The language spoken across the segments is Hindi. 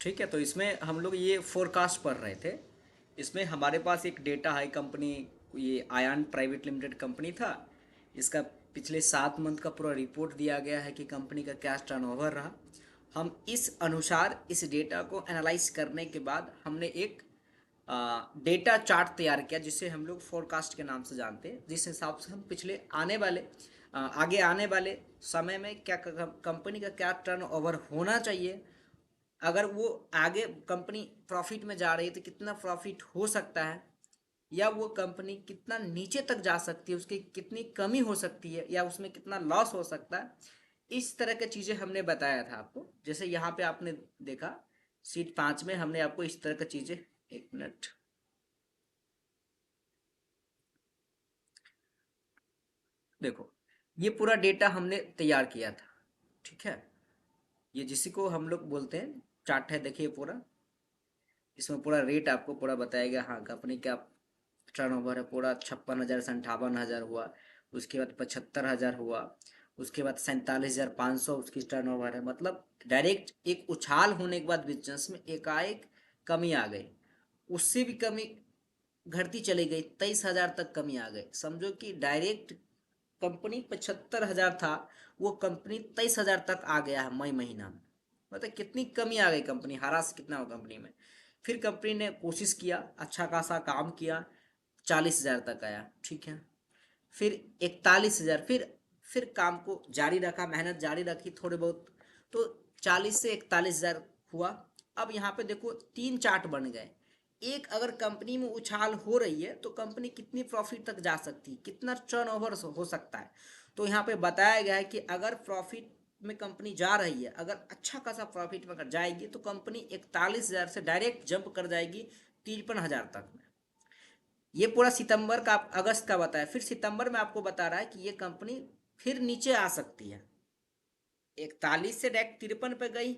ठीक है, तो इसमें हम लोग ये फोरकास्ट पढ़ रहे थे। इसमें हमारे पास एक डेटा है कंपनी, ये आयान प्राइवेट लिमिटेड कंपनी था। इसका पिछले 7 मंथ का पूरा रिपोर्ट दिया गया है कि कंपनी का क्या टर्नओवर रहा। हम इस अनुसार इस डेटा को एनालाइज करने के बाद हमने एक डेटा चार्ट तैयार किया, जिसे हम लोग फोरकास्ट के नाम से जानते हैं, जिस हिसाब से हम पिछले आने वाले आगे आने वाले समय में क्या कंपनी का क्या टर्नओवर होना चाहिए, अगर वो आगे कंपनी प्रॉफिट में जा रही है तो कितना प्रॉफिट हो सकता है, या वो कंपनी कितना नीचे तक जा सकती है, उसकी कितनी कमी हो सकती है, या उसमें कितना लॉस हो सकता है। इस तरह की चीज़ें हमने बताया था आपको। जैसे यहाँ पे आपने देखा शीट 5 में हमने आपको इस तरह की चीज़ें, एक मिनट देखो, ये पूरा डेटा हमने तैयार किया था। ठीक है, ये जिसी को हम लोग बोलते हैं चार्ट है, देखिए पूरा। इसमें पूरा रेट आपको पूरा बताया गया, हाँ कंपनी क्या टर्नओवर है पूरा 56,000 से 58,000 हुआ। उसके बाद 75,000 हुआ। उसके बाद 47,500 उसकी टर्नओवर है। मतलब डायरेक्ट एक उछाल होने के बाद बिजनेस में एकाएक कमी आ गई। उससे भी कमी घटती चली गई, 23,000 तक कमी आ गई। समझो कि डायरेक्ट कंपनी 75,000 था, वो कंपनी 23,000 तक आ गया है मई महीना में। मतलब कितनी कमी आ गई, कंपनी हरास कितना हो कंपनी में। फिर कंपनी ने कोशिश किया, अच्छा खासा काम किया, 40,000 तक आया। ठीक है, फिर 41,000, फिर काम को जारी रखा, मेहनत जारी रखी थोड़े बहुत, तो 40 से 41,000 हुआ। अब यहाँ पे देखो तीन चार्ट बन गए। एक, अगर कंपनी में उछाल हो रही है तो कंपनी कितनी प्रॉफिट तक जा सकती है, कितना टर्नओवर हो सकता है। तो यहाँ पे बताया गया है कि अगर प्रॉफिट में कंपनी जा रही है, अगर अच्छा खासा प्रॉफिट में अगर जाएगी तो कंपनी 41,000 से डायरेक्ट जंप कर जाएगी 53,000 तक में। ये पूरा सितंबर का, अगस्त का बताया। फिर सितंबर में आपको बता रहा है कि ये कंपनी फिर नीचे आ सकती है। 41 से डायरेक्ट 53 पे गई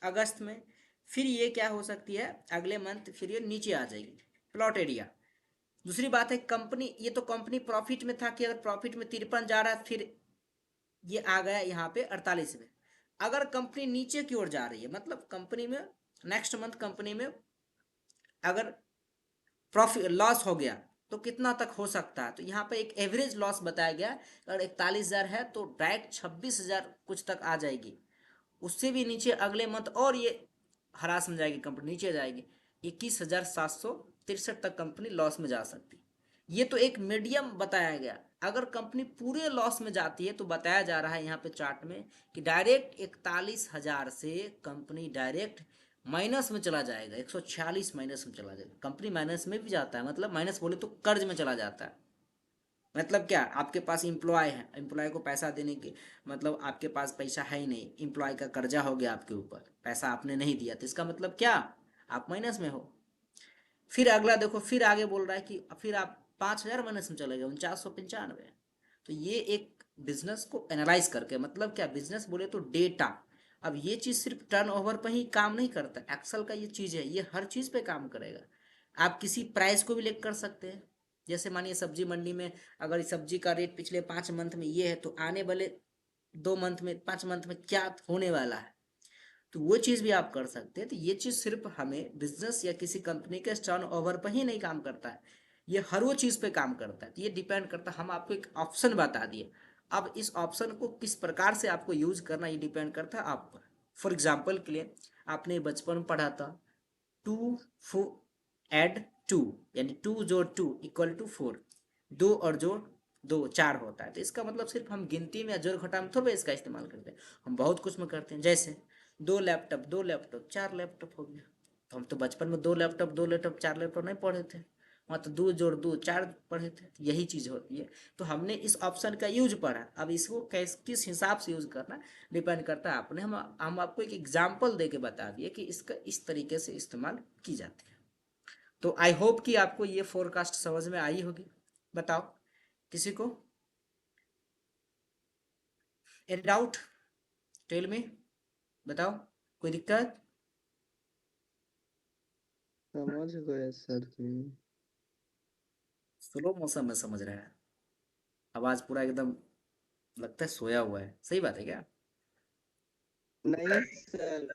अगस्त में। फिर ये क्या हो सकती है, अगले मंथ फिर ये नीचे आ जाएगी प्लॉट एरिया। दूसरी बात है कंपनी, ये तो कंपनी प्रॉफिट में था कि अगर प्रॉफिट में 53 जा रहा है, फिर ये आ गया यहाँ पे 48 में। अगर कंपनी नीचे की ओर जा रही है, मतलब कंपनी में नेक्स्ट मंथ कंपनी में अगर प्रॉफिट लॉस हो गया, तो कितना तक हो सकता है। तो यहाँ पे एक एवरेज लॉस बताया गया। अगर 41,000 है तो डायरेक्ट 26,000 कुछ तक आ जाएगी। उससे भी नीचे अगले मंथ और ये हरास में जाएगी, कंपनी नीचे जाएगी, 21,763 तक कंपनी लॉस में जा सकती। ये तो एक मीडियम बताया गया। अगर कंपनी पूरे लॉस में जाती है तो बताया जा रहा है यहाँ पे चार्ट में कि डायरेक्ट 41,000 से कंपनी डायरेक्ट माइनस में चला जाएगा, 146 माइनस में चला जाएगा। कंपनी माइनस में भी जाता है, मतलब माइनस बोले तो कर्ज में चला जाता है। मतलब क्या, आपके पास एम्प्लॉय है, एम्प्लॉय को पैसा देने के, मतलब आपके पास पैसा है ही नहीं, एम्प्लॉय का कर्जा हो गया आपके ऊपर, पैसा आपने नहीं दिया, तो इसका मतलब क्या, आप माइनस में हो। फिर अगला देखो, फिर आगे बोल रहा है कि फिर आप 5,000 माइनस में चले गए, 4995। तो ये एक बिजनेस को एनालाइज करके, मतलब क्या, बिजनेस बोले तो डेटा। अब ये चीज़ सिर्फ टर्नओवर पर ही काम नहीं करता, एक्सेल का ये चीज़ है, ये हर चीज़ पे काम करेगा। आप किसी प्राइस को भी लेकर कर सकते हैं। जैसे मानिए सब्जी मंडी में अगर सब्जी का रेट पिछले 5 मंथ में ये है, तो आने वाले 2 मंथ में, 5 मंथ में क्या होने वाला है, तो वो चीज़ भी आप कर सकते हैं। तो ये चीज़ सिर्फ हमें बिजनेस या किसी कंपनी के टर्न ओवर पर ही नहीं काम करता है, ये हर वो चीज़ पे काम करता है। तो ये डिपेंड करता है, हम आपको एक ऑप्शन बता दिए। अब इस ऑप्शन को किस प्रकार से आपको यूज करना, ये डिपेंड करता है आप पर। फॉर एग्जाम्पल के लिए आपने बचपन में पढ़ा था, टू एड टू, यानी 2 जोड़ 2 = 4। दो और जोड़ दो 4 होता है। तो इसका मतलब सिर्फ हम गिनती में या जोड़ घटा में थोड़ा इसका इस्तेमाल करते हैं, हम बहुत कुछ में करते हैं। जैसे 2 लैपटॉप 4 लैपटॉप हो गया। तो हम तो बचपन में 2 लैपटॉप 4 लैपटॉप नहीं पढ़े थे, वहाँ तो 2 जोड़ 2 4 पढ़े थे। यही चीज़ होती है। तो हमने इस ऑप्शन का यूज पढ़ा, अब इसको किस हिसाब से यूज करना डिपेंड करता है आपने। हम आपको एक एग्जाम्पल दे के बता दिए कि इसका इस तरीके से इस्तेमाल की जाती है। तो आई होप कि आपको ये फोरकास्ट समझ में आई होगी। बताओ किसी को एनी डाउट, टेल में, बताओ, कोई दिक्कत। समझ गए सर जी। स्लो मौसम में समझ रहा है, आवाज पूरा एकदम लगता है सोया हुआ है, सही बात है क्या। नहीं सर,